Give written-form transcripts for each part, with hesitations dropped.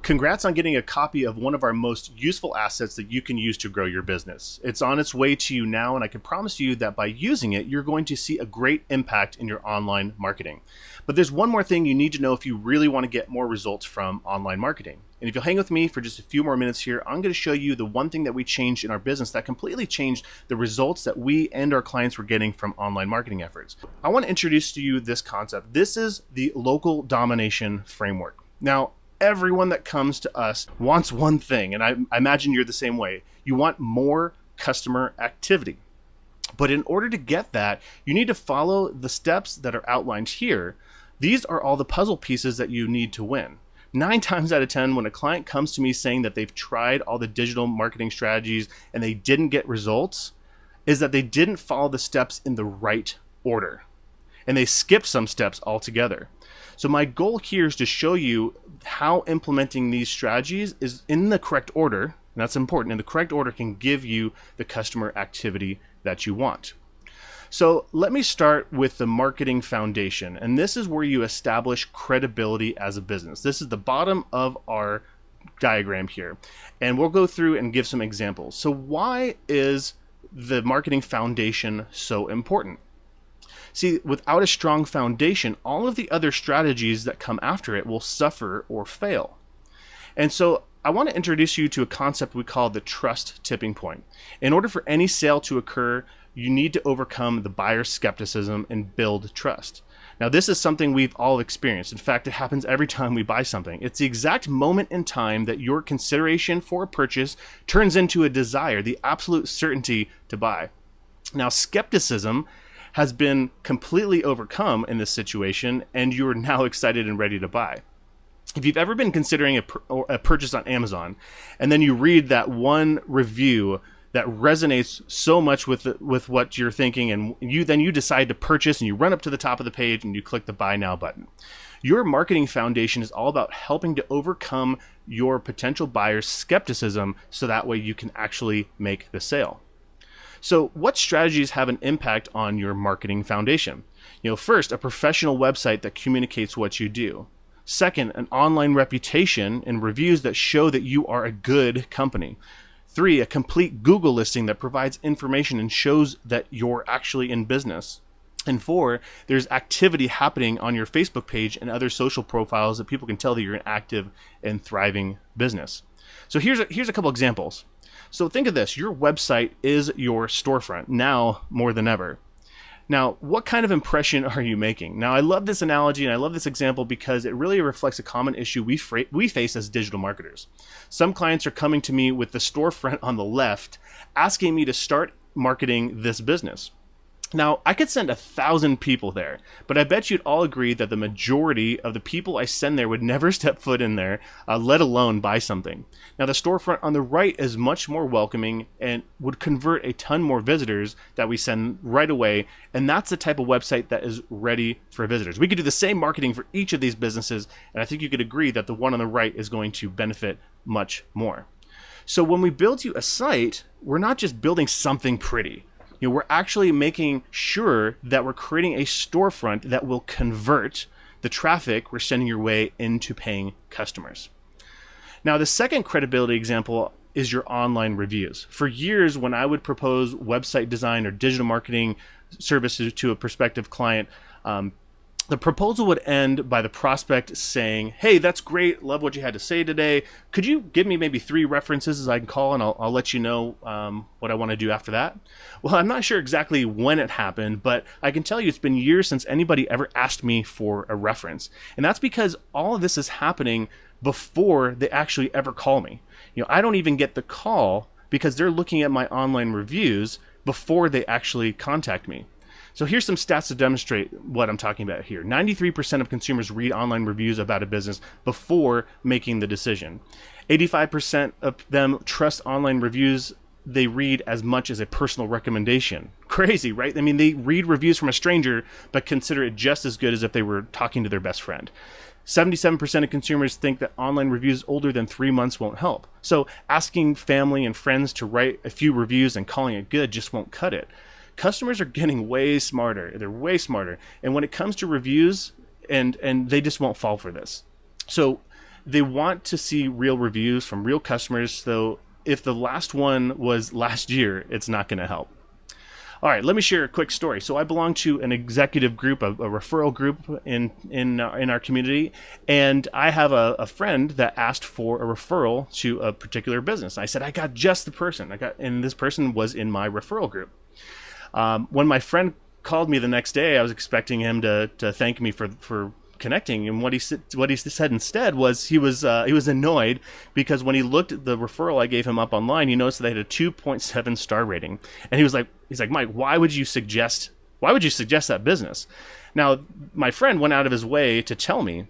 Congrats on getting a copy of one of our most useful assets that you can use to grow your business. It's on its way to you now, and I can promise you that by using it, you're going to see a great impact in your online marketing. But there's one more thing you need to know if you really want to get more results from online marketing. And if you'll hang with me for just a few more minutes here, I'm going to show you the one thing that we changed in our business that completely changed the results that we and our clients were getting from online marketing efforts. I want to introduce to you this concept. This is the local domination framework. Now, everyone that comes to us wants one thing, and I imagine you're the same way. You want more customer activity. But in order to get that, you need to follow the steps that are outlined here. These are all the puzzle pieces that you need to win. 9 times out of 10, when a client comes to me saying that they've tried all the digital marketing strategies and they didn't get results, is that they didn't follow the steps in the right order. And they skipped some steps altogether. So my goal here is to show you how implementing these strategies is in the correct order, and that's important, and the correct order can give you the customer activity that you want. So let me start with the marketing foundation, and this is where you establish credibility as a business. This is the bottom of our diagram here, and we'll go through and give some examples. So why is the marketing foundation so important? See, without a strong foundation, all of the other strategies that come after it will suffer or fail. And so I want to introduce you to a concept we call the trust tipping point. In order for any sale to occur, you need to overcome the buyer's skepticism and build trust. Now, this is something we've all experienced. In fact, it happens every time we buy something. It's the exact moment in time that your consideration for a purchase turns into a desire, the absolute certainty to buy. Now, skepticism has been completely overcome in this situation, and you're now excited and ready to buy. If you've ever been considering a purchase on Amazon, and then you read that one review that resonates so much with what you're thinking, and you decide to purchase, and you run up to the top of the page and you click the Buy Now button. Your marketing foundation is all about helping to overcome your potential buyer's skepticism so that way you can actually make the sale. So what strategies have an impact on your marketing foundation? First, a professional website that communicates what you do. Second, an online reputation and reviews that show that you are a good company. 3, a complete Google listing that provides information and shows that you're actually in business. And 4, there's activity happening on your Facebook page and other social profiles that people can tell that you're an active and thriving business. So here's a couple examples. So think of this, your website is your storefront now more than ever. Now, what kind of impression are you making? Now, I love this analogy and I love this example because it really reflects a common issue we face as digital marketers. Some clients are coming to me with the storefront on the left, asking me to start marketing this business. Now, I could send 1,000 people there, but I bet you'd all agree that the majority of the people I send there would never step foot in there, let alone buy something. Now, the storefront on the right is much more welcoming and would convert a ton more visitors that we send right away, and that's the type of website that is ready for visitors. We could do the same marketing for each of these businesses, and I think you could agree that the one on the right is going to benefit much more. So when we build you a site, we're not just building something pretty. We're actually making sure that we're creating a storefront that will convert the traffic we're sending your way into paying customers. Now, the second credibility example is your online reviews. For years, when I would propose website design or digital marketing services to a prospective client, the proposal would end by the prospect saying, "Hey, that's great. Love what you had to say today. Could you give me maybe 3 references as I can call, and I'll let you know what I want to do after that?" Well, I'm not sure exactly when it happened, but I can tell you it's been years since anybody ever asked me for a reference. And that's because all of this is happening before they actually ever call me. I don't even get the call because they're looking at my online reviews before they actually contact me. So here's some stats to demonstrate what I'm talking about here. 93% of consumers read online reviews about a business before making the decision. 85% of them trust online reviews they read as much as a personal recommendation. Crazy, right? I mean, they read reviews from a stranger, but consider it just as good as if they were talking to their best friend. 77% of consumers think that online reviews older than 3 months won't help. So asking family and friends to write a few reviews and calling it good just won't cut it. Customers are getting way smarter. They're way smarter. And when it comes to reviews, and they just won't fall for this. So They want to see real reviews from real customers. So if the last one was last year, it's not going to help. All right, let me share a quick story. So I belong to an executive group, a referral group in our community, and I have a friend that asked for a referral to a particular business. I said, I got just the person. And this person was in my referral group. When my friend called me the next day, I was expecting him to thank me for connecting, and what he said instead was he was annoyed because when he looked at the referral I gave him up online, he noticed that they had a 2.7 star rating, and he's like, Mike, why would you suggest that business? Now, my friend went out of his way to tell me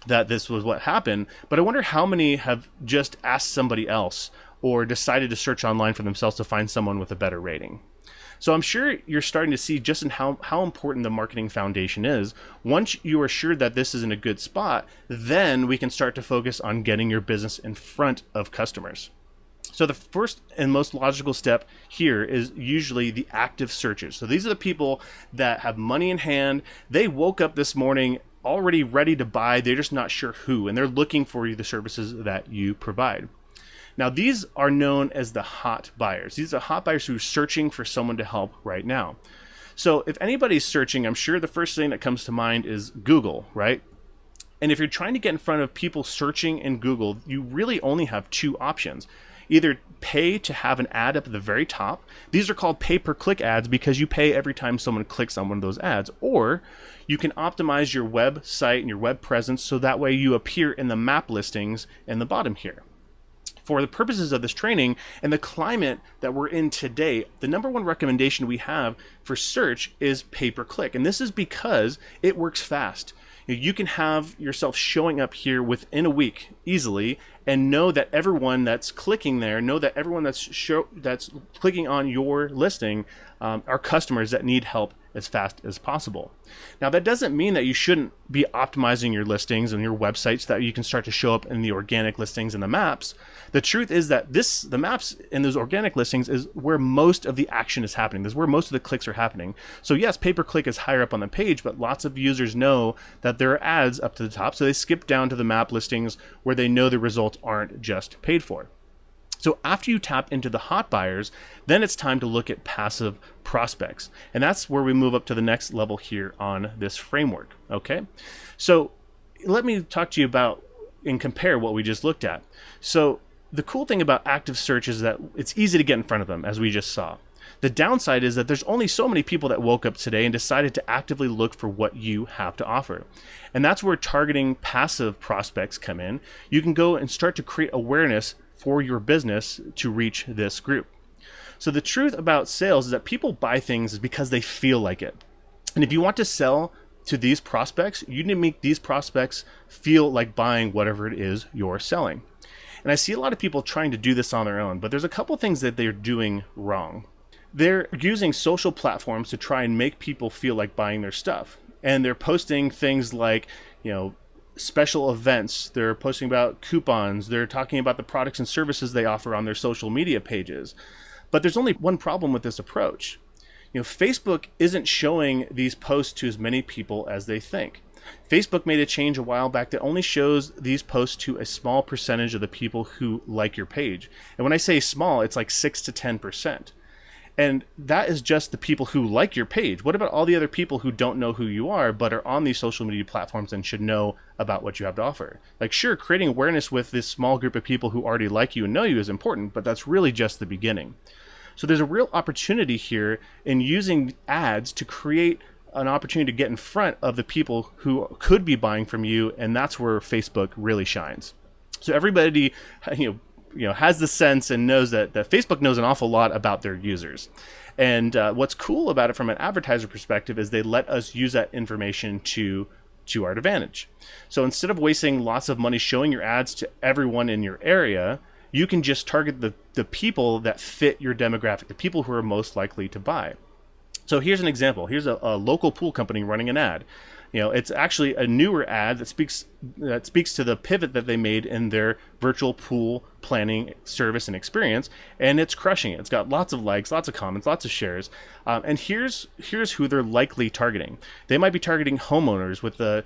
that this was what happened, but I wonder how many have just asked somebody else or decided to search online for themselves to find someone with a better rating. So I'm sure you're starting to see just in how important the marketing foundation is. Once you are sure that this is in a good spot, then we can start to focus on getting your business in front of customers. So the first and most logical step here is usually the active searches. So these are the people that have money in hand. They woke up this morning already ready to buy. They're just not sure who, and they're looking for the services that you provide. Now, these are known as the hot buyers. These are hot buyers who are searching for someone to help right now. So if anybody's searching, I'm sure the first thing that comes to mind is Google, right? And if you're trying to get in front of people searching in Google, you really only have two options. Either pay to have an ad up at the very top. These are called pay-per-click ads because you pay every time someone clicks on one of those ads. Or you can optimize your website and your web presence so that way you appear in the map listings in the bottom here. For the purposes of this training and the climate that we're in today, the number one recommendation we have for search is pay-per-click. And this is because it works fast. You can have yourself showing up here within a week easily and know that everyone that's clicking there, know that everyone that's clicking on your listing are customers that need help as fast as possible. Now, that doesn't mean that you shouldn't be optimizing your listings and your websites so that you can start to show up in the organic listings and the maps. The truth is that the maps and those organic listings is where most of the action is happening. This is where most of the clicks are happening. So yes, pay-per-click is higher up on the page, but lots of users know that there are ads up to the top, so they skip down to the map listings where they know the results aren't just paid for. So after you tap into the hot buyers, then it's time to look at passive prospects. And that's where we move up to the next level here on this framework, okay? So let me talk to you about and compare what we just looked at. So the cool thing about active search is that it's easy to get in front of them, as we just saw. The downside is that there's only so many people that woke up today and decided to actively look for what you have to offer. And that's where targeting passive prospects come in. You can go and start to create awareness for your business to reach this group. So the truth about sales is that people buy things because they feel like it. And if you want to sell to these prospects, you need to make these prospects feel like buying whatever it is you're selling. And I see a lot of people trying to do this on their own, but there's a couple things that they're doing wrong. They're using social platforms to try and make people feel like buying their stuff. And they're posting things like, special events. They're posting about coupons. They're talking about the products and services they offer on their social media pages. But there's only one problem with this approach. Facebook isn't showing these posts to as many people as they think. Facebook made a change a while back that only shows these posts to a small percentage of the people who like your page. And when I say small, it's like 6 to 10%. And that is just the people who like your page. What about all the other people who don't know who you are, but are on these social media platforms and should know about what you have to offer? Like, sure, creating awareness with this small group of people who already like you and know you is important, but that's really just the beginning. So there's a real opportunity here in using ads to create an opportunity to get in front of the people who could be buying from you, and that's where Facebook really shines. So everybody, has the sense and knows that Facebook knows an awful lot about their users. And what's cool about it from an advertiser perspective is they let us use that information to our advantage. So instead of wasting lots of money showing your ads to everyone in your area, you can just target the people that fit your demographic, the people who are most likely to buy. So here's an example. Here's a local pool company running an ad. It's actually a newer ad that speaks to the pivot that they made in their virtual pool planning service and experience, and it's crushing it. It's got lots of likes, lots of comments, lots of shares, and here's who they're likely targeting. They might be targeting homeowners with the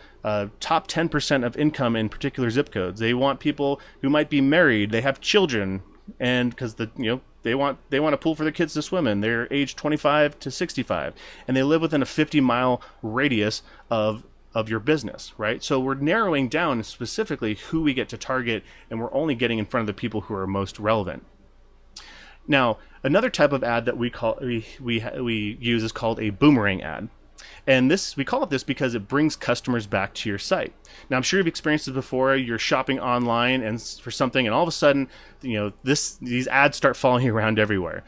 top 10% of income in particular zip codes. They want people who might be married, they have children, and because they want a pool for their kids to swim in. They're age 25 to 65, and they live within a 50-mile radius of your business, right? So we're narrowing down specifically who we get to target, and we're only getting in front of the people who are most relevant. Now, another type of ad that we use is called a boomerang ad. And we call it this because it brings customers back to your site. Now, I'm sure you've experienced this before. You're shopping online and for something, and all of a sudden, these ads start following you around everywhere.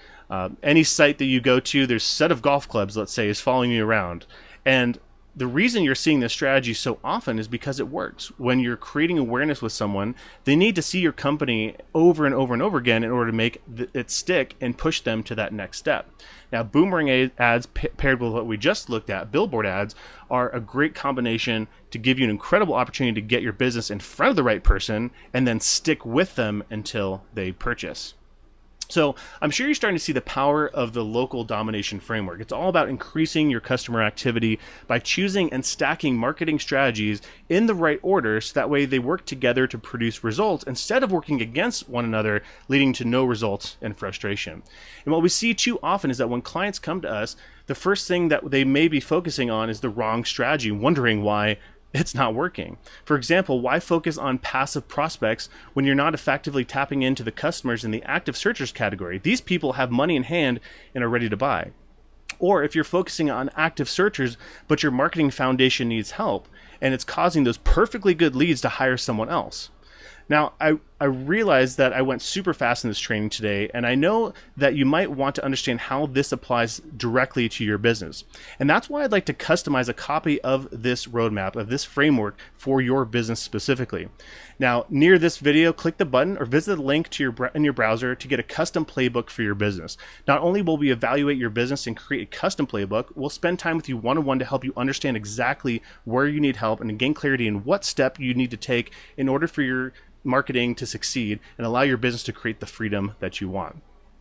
Any site that you go to, there's a set of golf clubs, let's say, is following you around. And the reason you're seeing this strategy so often is because it works. When you're creating awareness with someone, they need to see your company over and over and over again in order to make it stick and push them to that next step. Now, boomerang ads paired with what we just looked at, billboard ads, are a great combination to give you an incredible opportunity to get your business in front of the right person and then stick with them until they purchase. So I'm sure you're starting to see the power of the local domination framework. It's all about increasing your customer activity by choosing and stacking marketing strategies in the right order, so that way they work together to produce results instead of working against one another, leading to no results and frustration. And what we see too often is that when clients come to us, the first thing that they may be focusing on is the wrong strategy, wondering why it's not working. For example, why focus on passive prospects when you're not effectively tapping into the customers in the active searchers category? These people have money in hand and are ready to buy. Or if you're focusing on active searchers, but your marketing foundation needs help, and it's causing those perfectly good leads to hire someone else. Now, I realized that I went super fast in this training today, and I know that you might want to understand how this applies directly to your business. And that's why I'd like to customize a copy of this roadmap, of this framework for your business specifically. Now, near this video, click the button or visit the link in your browser to get a custom playbook for your business. Not only will we evaluate your business and create a custom playbook, we'll spend time with you one-on-one to help you understand exactly where you need help and gain clarity in what step you need to take in order for your marketing to succeed and allow your business to create the freedom that you want.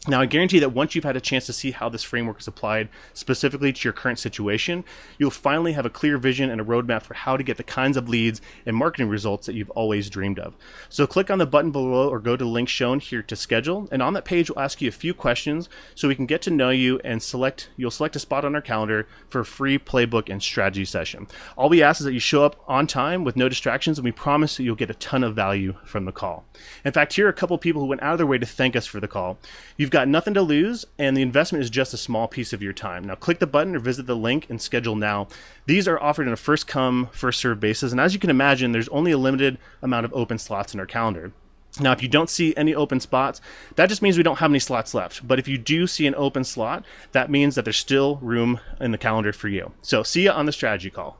Now, I guarantee that once you've had a chance to see how this framework is applied specifically to your current situation, you'll finally have a clear vision and a roadmap for how to get the kinds of leads and marketing results that you've always dreamed of. So click on the button below or go to the link shown here to schedule. And on that page, we'll ask you a few questions so we can get to know you, and you'll select a spot on our calendar for a free playbook and strategy session. All we ask is that you show up on time with no distractions, and we promise that you'll get a ton of value from the call. In fact, here are a couple of people who went out of their way to thank us for the call. You've got nothing to lose, and the investment is just a small piece of your time. Now click the button or visit the link and schedule now. These are offered on a first come, first served basis, and as you can imagine, there's only a limited amount of open slots in our calendar. Now, if you don't see any open spots, that just means we don't have any slots left. But if you do see an open slot, that means that there's still room in the calendar for you. So see you on the strategy call.